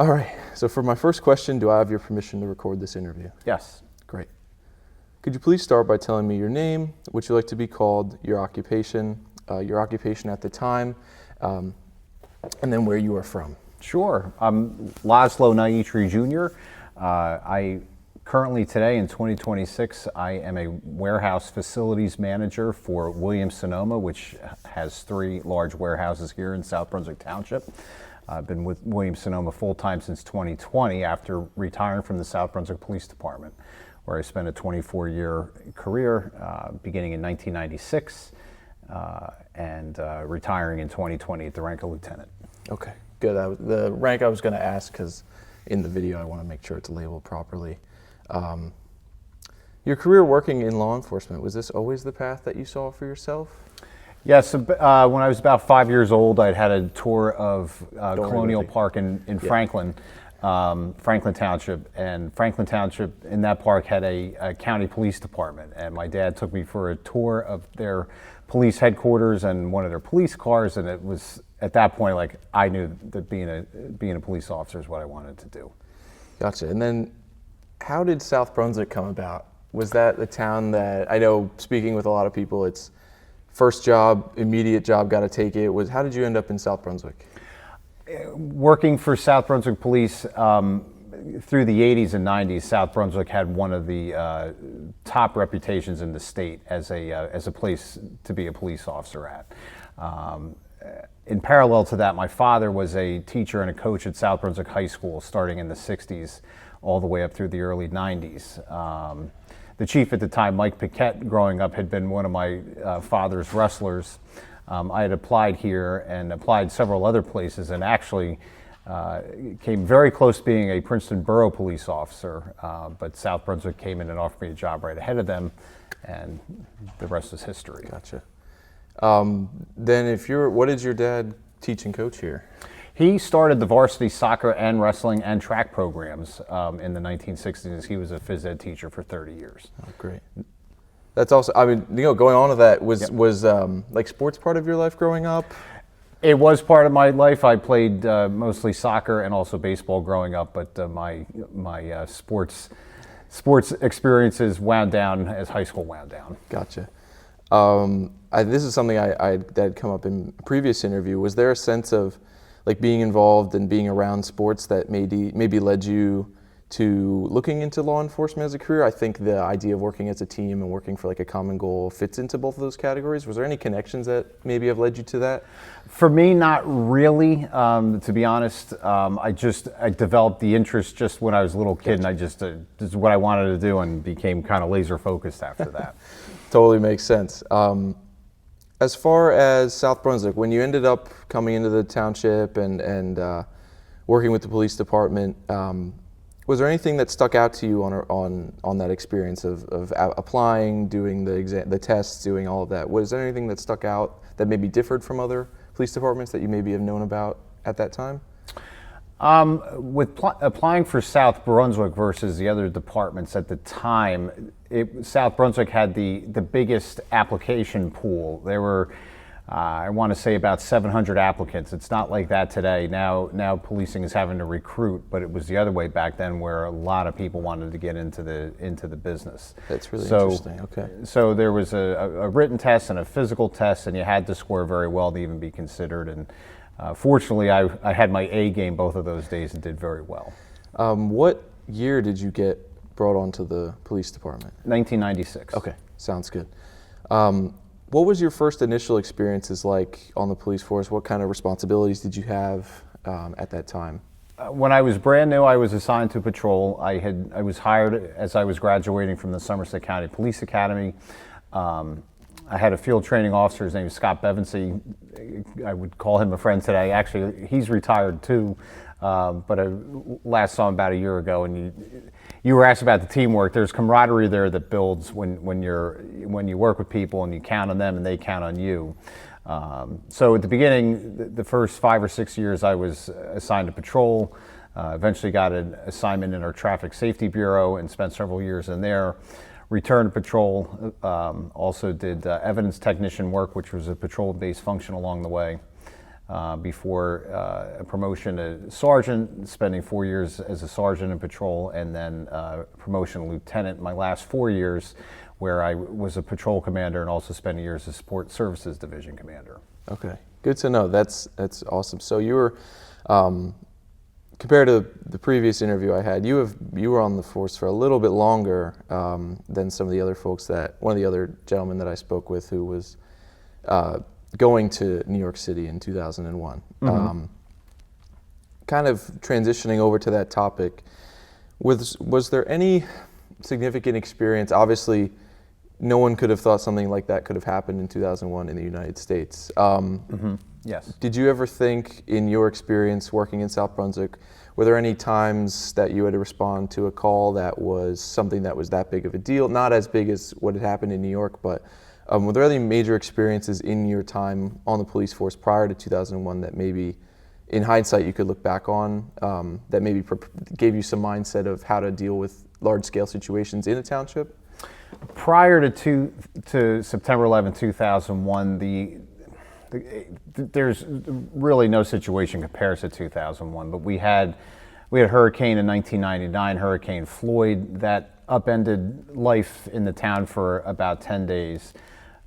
All right, so for my first question, do I have your permission to record this interview? Yes. Great. Could you please start by telling me your name, what you like to be called, your occupation at the time, and then where you are from? Sure. I'm Laz Nyitrai Jr. I currently today in 2026, I am a warehouse facilities manager for Williams-Sonoma, which has 3 large warehouses here in South Brunswick Township. I've been with Williams-Sonoma full-time since 2020 after retiring from the South Brunswick Police Department, where I spent a 24-year career beginning in 1996 and retiring in 2020 at the rank of lieutenant. Okay, good. The rank I was going to ask, because in the video I want to make sure it's labeled properly. Your career working in law enforcement, was this always the path that you saw for yourself? Yes, when I was about 5 years old, I'd had a tour of Colonial Park in Franklin, Franklin Township, and Franklin Township in that park had a county police department, and my dad took me for a tour of their police headquarters and one of their police cars, and it was at that point like I knew that being a police officer is what I wanted to do. Gotcha. And then how did South Brunswick come about? Was that the town that, I know speaking with a lot of people, it's first job, immediate job, got to take it. How did you end up in South Brunswick? Working for South Brunswick Police through the 80s and 90s, South Brunswick had one of the top reputations in the state as a place to be a police officer at. In parallel to that, my father was a teacher and a coach at South Brunswick High School starting in the 60s all the way up through the early 90s. The chief at the time, Mike Paquette, growing up, had been one of my father's wrestlers. I had applied here and applied several other places and actually came very close to being a Princeton Borough police officer, but South Brunswick came in and offered me a job right ahead of them, and the rest is history. Gotcha. Then what did your dad teach and coach here? He started the varsity soccer and wrestling and track programs in the 1960s. He was a phys ed teacher for 30 years. Oh, great. That's also, I mean, going on to that, was like sports part of your life growing up? It was part of my life. I played mostly soccer and also baseball growing up, but my sports experiences wound down as high school wound down. Gotcha. This is something that had come up in a previous interview. Was there a sense of like being involved and being around sports that maybe led you to looking into law enforcement as a career? I think the idea of working as a team and working for like a common goal fits into both of those categories. Was there any connections that maybe have led you to that? For me, not really. To be honest, I developed the interest just when I was a little kid, and this is what I wanted to do, and became kind of laser focused after that. Totally makes sense. As far as South Brunswick, when you ended up coming into the township and working with the police department, was there anything that stuck out to you on that experience of applying, doing the tests, doing all of that? Was there anything that stuck out that maybe differed from other police departments that you maybe have known about at that time? With applying for South Brunswick versus the other departments at the time, South Brunswick had the biggest application pool. There were, I want to say, about 700 applicants. It's not like that today. Now policing is having to recruit, but it was the other way back then, where a lot of people wanted to get into the business. That's really interesting. Okay. So there was a written test and a physical test, and you had to score very well to even be considered. And fortunately, I had my A game both of those days and did very well. What year did you get brought onto the police department? 1996. Okay, sounds good. What was your first initial experiences like on the police force? What kind of responsibilities did you have at that time? When I was brand new, I was assigned to patrol. I was hired as I was graduating from the Somerset County Police Academy. I had a field training officer, his name is Scott Bevensey. I would call him a friend today. Actually, he's retired too, but I last saw him about a year ago. And you were asked about the teamwork. There's camaraderie there that builds when you work with people and you count on them and they count on you. So at the beginning, the first 5 or 6 years, I was assigned to patrol. Eventually got an assignment in our Traffic Safety Bureau and spent several years in there. Returned to patrol, also did evidence technician work, which was a patrol-based function along the way. before a promotion to sergeant, spending 4 years as a sergeant in patrol, and then promotion to lieutenant my last 4 years, where I was a patrol commander and also spent years as support services division commander. Okay, good to know. That's awesome. So you were, compared to the previous interview I had, you were on the force for a little bit longer than some of the other folks one of the other gentlemen that I spoke with who was going to New York City in 2001. Mm-hmm. Kind of transitioning over to that topic, was there any significant experience? Obviously, no one could have thought something like that could have happened in 2001 in the United States. Mm-hmm. Yes. Did you ever think, in your experience working in South Brunswick, were there any times that you had to respond to a call that was something that was that big of a deal? Not as big as what had happened in New York, but were there any major experiences in your time on the police force prior to 2001 that maybe, in hindsight, you could look back on, that maybe gave you some mindset of how to deal with large-scale situations in a township? Prior to September 11, 2001, there's really no situation compares to 2001, but we had hurricane in 1999, Hurricane Floyd, that upended life in the town for about 10 days.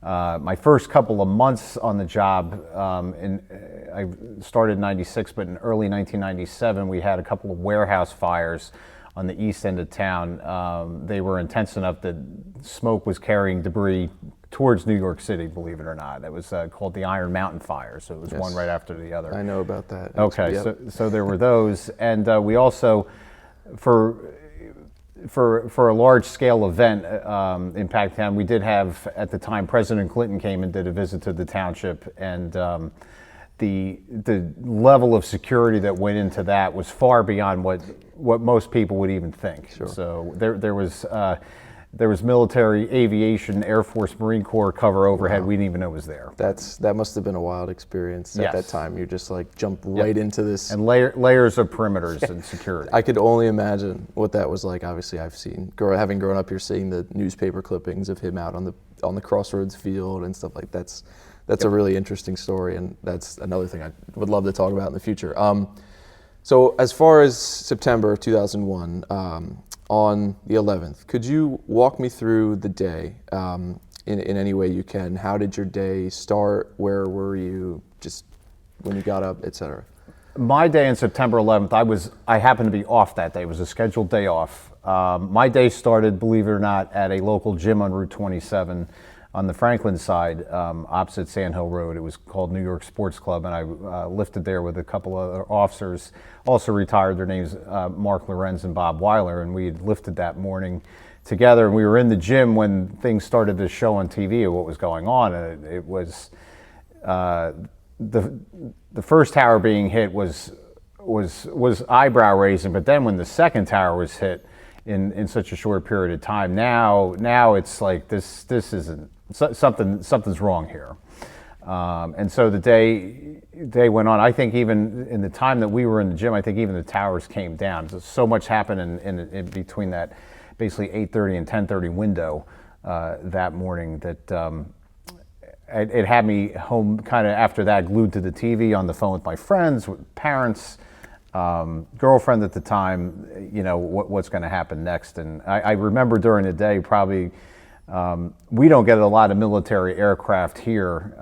My first couple of months on the job, I started in 96, but in early 1997, we had a couple of warehouse fires on the east end of town. They were intense enough that smoke was carrying debris towards New York City, believe it or not. It was called the Iron Mountain Fire, so it was one right after the other. I know about that. Okay, Yep. so there were those, and we also, for a large-scale event in Packtown, we did have, at the time, President Clinton came and did a visit to the township, and the level of security that went into that was far beyond what most people would even think. Sure. So there was military, aviation, Air Force, Marine Corps cover overhead. Wow. We didn't even know it was there. That must have been a wild experience at that time. You just like jump right into this. And layers of perimeters and security. I could only imagine what that was like. Obviously, I've seen, having grown up here, seeing the newspaper clippings of him out on the Crossroads field and stuff like that. That's a really interesting story, and that's another thing I would love to talk about in the future. So as far as September of 2001, on the 11th, could you walk me through the day in any way you can? How did your day start? Where were you? Just when you got up, etc. My day on September 11th, I happened to be off that day. It was a scheduled day off. My day started, believe it or not, at a local gym on Route 27 on the Franklin side, opposite Sand Hill Road. It was called New York Sports Club, and I lifted there with a couple of other officers, also retired. Their names Mark Lorenz and Bob Weiler, and we had lifted that morning together. And we were in the gym when things started to show on TV of what was going on, and it was the first tower being hit was eyebrow raising, but then when the second tower was hit in such a short period of time, now it's like this isn't. Something's wrong here, and so the day went on. I think even in the time that we were in the gym, I think even the towers came down. So much happened in between that basically 8:30 and 10:30 window that morning that it had me home kind of after that, glued to the TV, on the phone with my friends, with parents, girlfriend at the time. You know what's going to happen next, and I remember during the day probably. We don't get a lot of military aircraft here,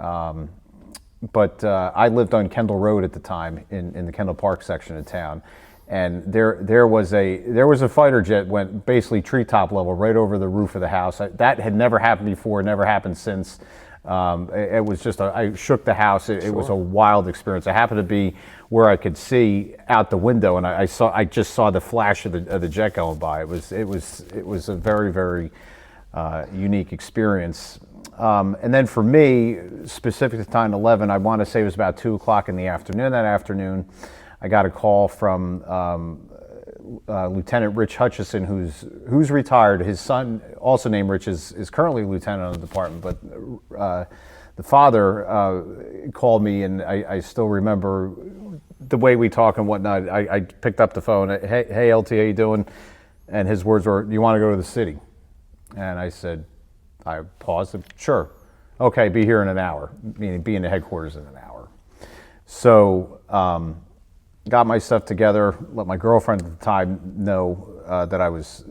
but I lived on Kendall Road at the time in the Kendall Park section of town, and there was a fighter jet went basically treetop level right over the roof of the house. That had never happened before, never happened since. It was just I shook the house. It was a wild experience. I happened to be where I could see out the window, and I just saw the flash of the jet going by. It was a very, very unique experience. And then for me, specific to 9/11, I want to say it was about 2 o'clock in the afternoon. That afternoon, I got a call from Lieutenant Rich Hutchison, who's retired. His son, also named Rich, is currently lieutenant on the department, but the father called me, and I still remember the way we talk and whatnot. I picked up the phone. Hey, LT, how you doing? And his words were, "You want to go to the city?" And I said, I paused, sure. Okay, be here in an hour, meaning be in the headquarters in an hour. So got my stuff together, let my girlfriend at the time know that I was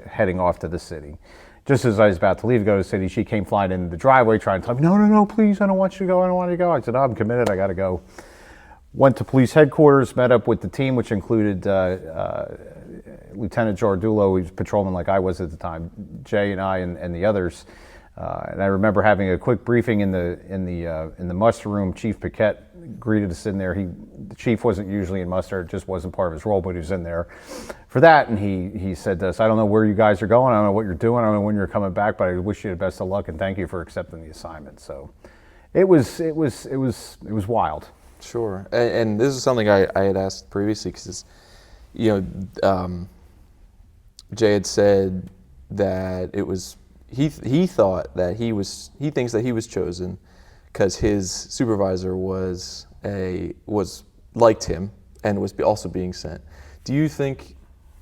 heading off to the city. Just as I was about to leave to go to the city, she came flying in the driveway trying to tell me, no, please, I don't want you to go, I don't want you to go. I said, no, I'm committed, I got to go. Went to police headquarters, met up with the team, which included Lieutenant Jardulo, he was a patrolman like I was at the time, Jay and I and the others. And I remember having a quick briefing in the muster room. Chief Paquette greeted us in there. The chief wasn't usually in muster; it just wasn't part of his role, but he was in there for that. And he said to us, "I don't know where you guys are going. I don't know what you're doing. I don't know when you're coming back, but I wish you the best of luck and thank you for accepting the assignment." So, it was wild. Sure, and this is something I had asked previously because, Jay had said that it was. He thought that he thinks that he was chosen because his supervisor liked him and was also being sent. Do you think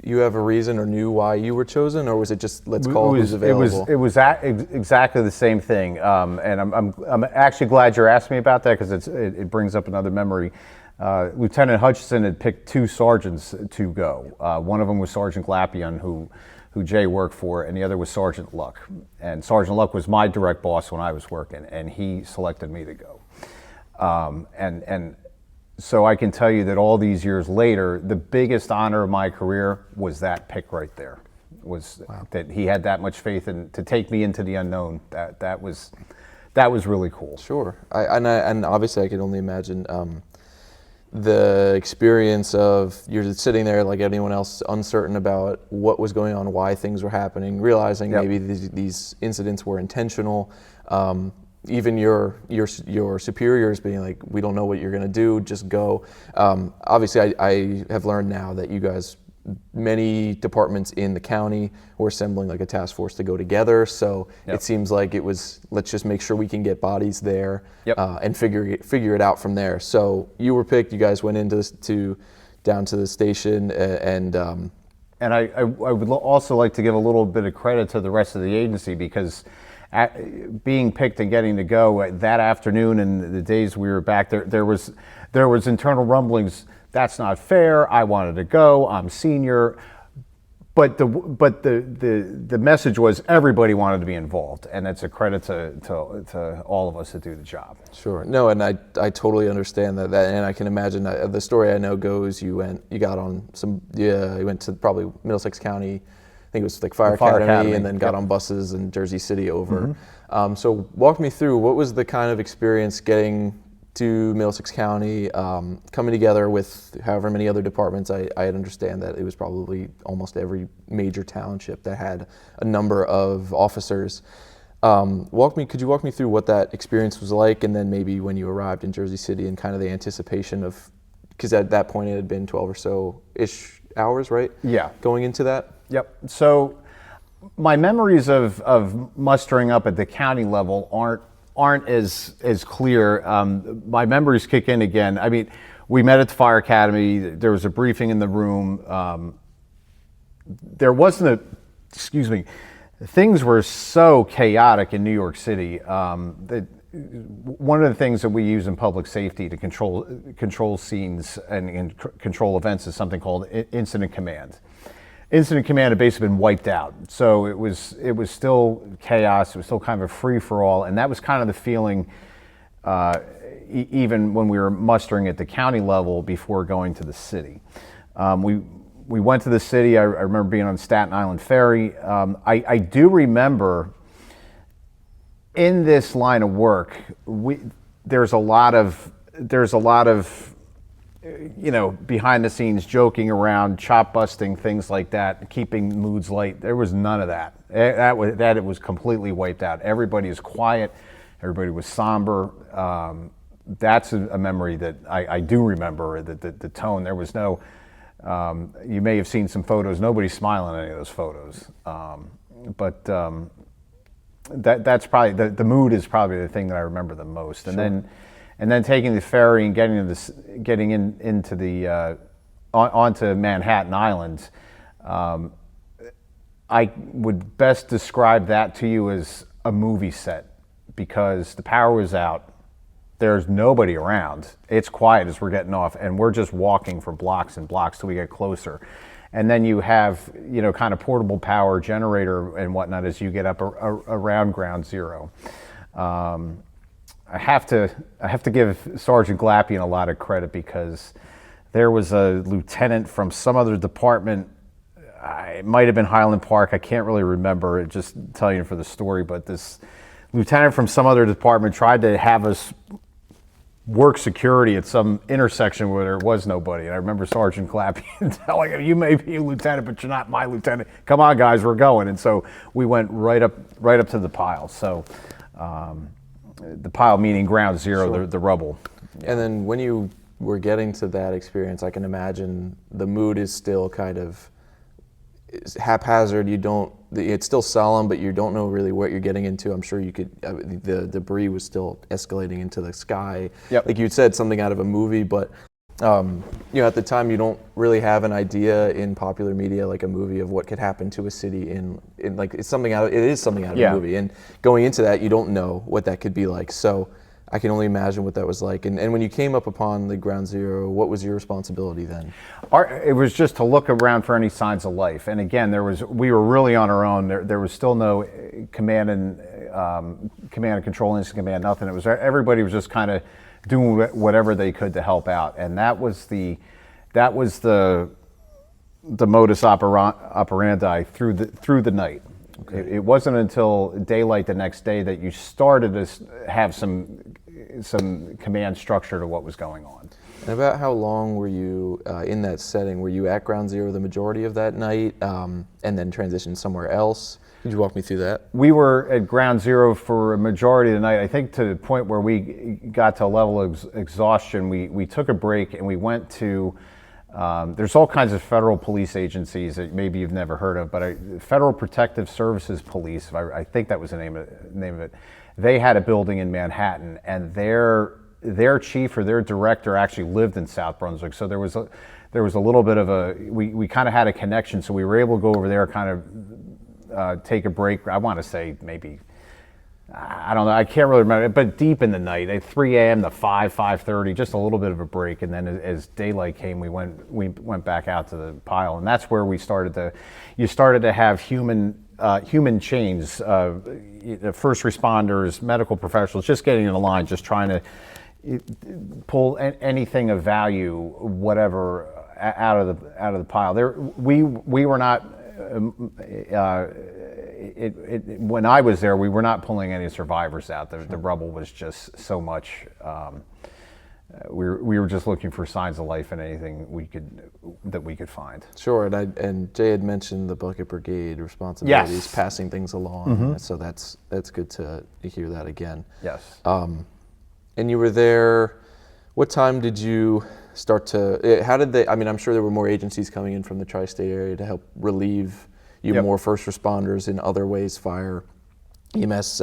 you have a reason or knew why you were chosen, or was it just let's call who's available? It was exactly the same thing, and I'm actually glad you're asking me about that because it brings up another memory. Lieutenant Hutchison had picked two sergeants to go. One of them was Sergeant Glapion, who Jay worked for, and the other was Sergeant Luck. And Sergeant Luck was my direct boss when I was working, and he selected me to go. And so I can tell you that all these years later, the biggest honor of my career was that pick right there. That he had that much faith in to take me into the unknown. That was really cool. Sure, and obviously I can only imagine. The experience of you're sitting there like anyone else, uncertain about what was going on, why things were happening, realizing maybe these incidents were intentional. Even your superiors being like, we don't know what you're going to do, just go. Obviously, I have learned now that you guys, many departments in the county were assembling like a task force to go together. So it seems like it was, let's just make sure we can get bodies there and figure it out from there. So you were picked, you guys went down to the station and I would also like to give a little bit of credit to the rest of the agency because being picked and getting to go that afternoon and the days we were back there was internal rumblings. That's not fair. I wanted to go. I'm senior, but the message was everybody wanted to be involved, and it's a credit to all of us that do the job. Sure. No, and I totally understand that, and I can imagine that the story I know goes you went to probably Middlesex County. I think it was like Fire Academy, and then got on buses in Jersey City over. Mm-hmm. So walk me through what was the kind of experience getting to Middlesex County, coming together with however many other departments. I understand that it was probably almost every major township that had a number of officers. Could you walk me through what that experience was like, and then maybe when you arrived in Jersey City and kind of the anticipation of, because at that point it had been 12 or so-ish hours, right? Yeah. Going into that? Yep. So my memories of mustering up at the county level aren't as clear. My memories kick in again. I mean, we met at the Fire Academy. There was a briefing in the room. There wasn't things were so chaotic in New York City that one of the things that we use in public safety to control scenes and control events is something called incident command. Incident command had basically been wiped out, so it was still chaos. It was still kind of a free for all, and that was kind of the feeling even when we were mustering at the county level before going to the city. We went to the city. I remember being on Staten Island Ferry. I do remember in this line of work, there's a lot of behind the scenes joking around, chop busting, things like that, keeping moods light. There was none of that. It was completely wiped out. Everybody was quiet. Everybody was somber. That's a memory that I do remember. The tone. There was no. You may have seen some photos. Nobody's smiling in any of those photos. But that's probably the mood is probably the thing that I remember the most. Sure. And then taking the ferry and getting into the onto Manhattan Island, I would best describe that to you as a movie set because the power was out, There's nobody around. It's quiet as we're getting off, and we're just walking for blocks and blocks till we get closer. And then you have, kind of portable power generator and whatnot as you get up around ground zero. I have to give Sergeant Glappian a lot of credit, because there was a lieutenant from some other department. It might have been Highland Park. I can't really remember. Just telling you for the story, but this lieutenant from some other department tried to have us work security at some intersection where there was nobody. And I remember Sergeant Glappian telling him, "You may be a lieutenant, but you're not my lieutenant. Come on, guys, we're going." And so we went right up to the pile. So the pile meaning ground zero, Sure. the rubble. And then when you were getting to that experience, I can imagine the mood is still kind of haphazard. It's still solemn, but you don't know really what you're getting into. I'm sure you could, the debris was still escalating into the sky. Yep. Like you said, something out of a movie, but at the time you don't really have an idea in popular media, like a movie, of what could happen to a city in like, it is something out of Yeah. a movie. And going into that, you don't know what that could be like. So I can only imagine what that was like. And when you came up upon the ground zero, what was your responsibility then? It was just to look around for any signs of life. And again, we were really on our own. There was still no command and control, instant command, nothing. Everybody was just kind of doing whatever they could to help out. And that was the modus operandi through the night. Okay. It wasn't until daylight the next day that you started to have some command structure to what was going on. And about how long were you in that setting? Were you at ground zero the majority of that night, and then transitioned somewhere else? Could you walk me through that? We were at ground zero for a majority of the night. I think to the point where we got to a level of exhaustion, we took a break and we went to, there's all kinds of federal police agencies that maybe you've never heard of, but Federal Protective Services Police, I think that was the name of it. They had a building in Manhattan, and their chief or their director actually lived in South Brunswick. So there was a little bit of we kind of had a connection, so we were able to go over there, kind of take a break. I want to say maybe, I don't know, I can't really remember, but deep in the night, at 3 a.m. to 5:30, just a little bit of a break. And then as daylight came, we went back out to the pile, and that's where you started to have human chains, first responders, medical professionals, just getting in a line, just trying to pull anything of value, whatever, out of the pile. We were not. When I was there, we were not pulling any survivors out. The rubble was just so much. We were just looking for signs of life in anything that we could find. Sure, and Jay had mentioned the bucket brigade responsibilities, Yes. passing things along. Mm-hmm. So that's good to hear that again. Yes. And you were there. What time did you start to? How did they? I mean, I'm sure there were more agencies coming in from the tri-state area to help relieve you. Yep. More first responders in other ways, fire, EMS,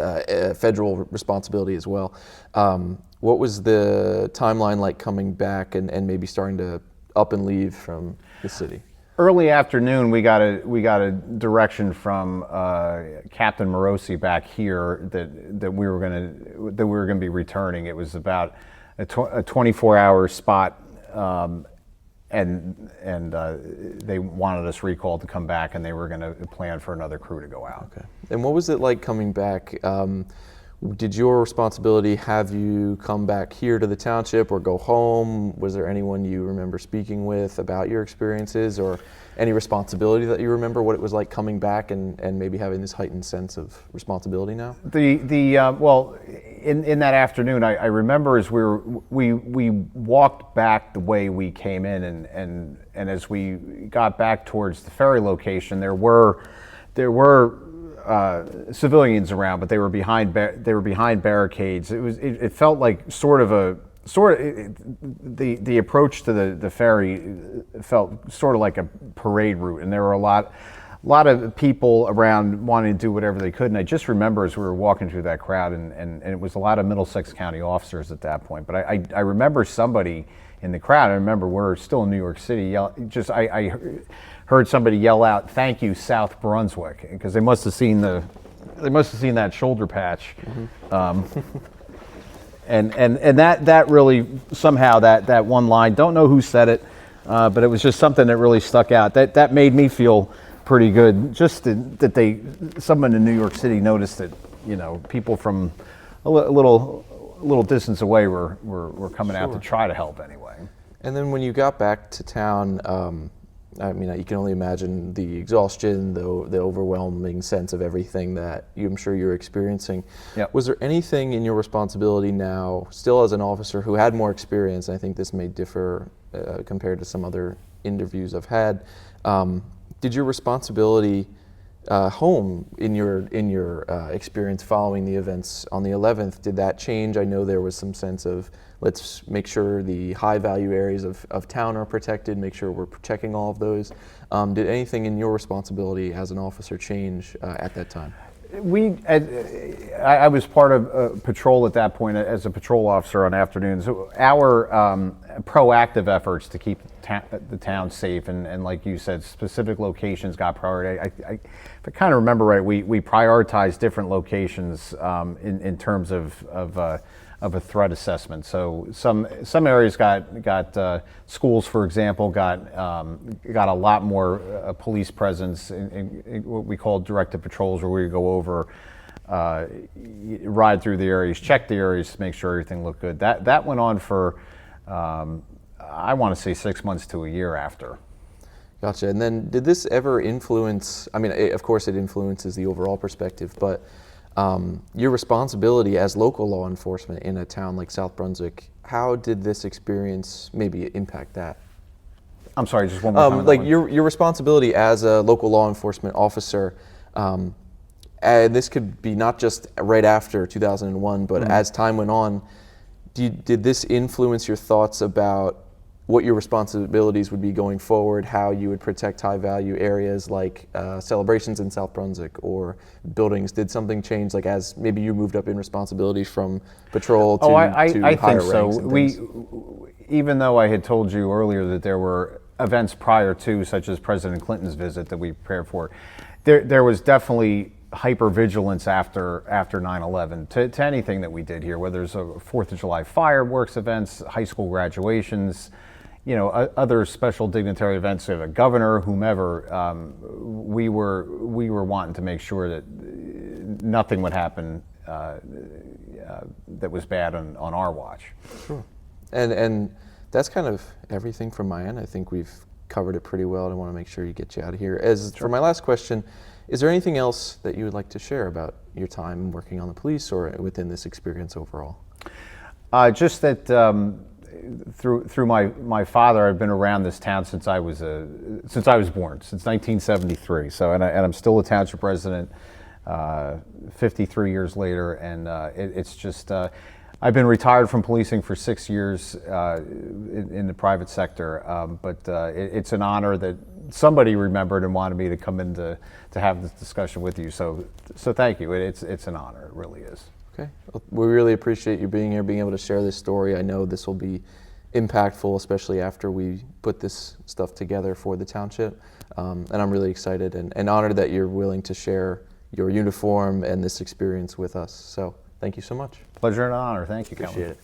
federal responsibility as well. What was the timeline like coming back and maybe starting to up and leave from the city? Early afternoon, we got a direction from Captain Morosi back here that we were going to be returning. It was about a 24-hour spot, and they wanted us recalled to come back, and they were going to plan for another crew to go out. Okay. And what was it like coming back? Did your responsibility have you come back here to the township or go home? Was there anyone you remember speaking with about your experiences, or any responsibility that you remember what it was like coming back and maybe having this heightened sense of responsibility now? Well, in that afternoon, I remember as we walked back the way we came in, and as we got back towards the ferry location, there were civilians around, but they were behind barricades. It felt like the approach to the ferry felt sort of like a parade route, and there were a lot of people around wanting to do whatever they could. And I just remember as we were walking through that crowd, and it was a lot of Middlesex County officers at that point. But I remember somebody in the crowd. I remember we're still in New York City. I heard somebody yell out, "Thank you, South Brunswick," because they must have seen that shoulder patch. Mm-hmm. And that really, somehow, that one line, don't know who said it, but it was just something that really stuck out. That made me feel pretty good, just that someone in New York City noticed that, people from a little distance away were coming out to try to help anyway. And then when you got back to town, I mean, you can only imagine the exhaustion, the overwhelming sense of everything that I'm sure you're experiencing. Yep. Was there anything in your responsibility now, still as an officer who had more experience, I think this may differ compared to some other interviews I've had, did your responsibility home in your experience following the events on the 11th, did that change? I know there was some sense of, let's make sure the high value areas of town are protected, make sure we're checking all of those. Did anything in your responsibility as an officer change at that time? I was part of patrol at that point as a patrol officer on afternoons. Our proactive efforts to keep the town safe and like you said, specific locations got priority. If I kind of remember right, we prioritized different locations in terms of a threat assessment. So some areas got schools, for example, got a lot more police presence in what we call directed patrols, where we go over, ride through the areas, check the areas to make sure everything looked good. That went on for I want to say 6 months to a year after. Gotcha. And then did this ever influence, I mean, of course it influences the overall perspective, but your responsibility as local law enforcement in a town like South Brunswick, how did this experience maybe impact that? I'm sorry, just one more time. Like your responsibility as a local law enforcement officer, and this could be not just right after 2001, but as time went on, did this influence your thoughts about what your responsibilities would be going forward, how you would protect high value areas like celebrations in South Brunswick or buildings? Did something change, like as maybe you moved up in responsibilities from patrol to I higher think so. ranks and things? Even though I had told you earlier that there were events prior to, such as President Clinton's visit that we prepared for, there was definitely hypervigilance after 9/11 to anything that we did here, whether it's a 4th of July fireworks events, high school graduations, other special dignitary events, of a governor, whomever. We were wanting to make sure that nothing would happen that was bad on our watch. Sure. And that's kind of everything from my end. I think we've covered it pretty well, and I want to make sure you get you out of here. For my last question, is there anything else that you would like to share about your time working on the police or within this experience overall? Just that through my father, I've been around this town since I was born, since 1973. So and I'm still a township resident 53 years later, and it's just I've been retired from policing for 6 years in the private sector, but it's an honor that somebody remembered and wanted me to come in to have this discussion with you. So thank you. It's an honor. It really is. Okay. Well, we really appreciate you being here, being able to share this story. I know this will be impactful, especially after we put this stuff together for the township. And I'm really excited and honored that you're willing to share your uniform and this experience with us. So thank you so much. Pleasure and honor. Thank you, Kelan. Appreciate it.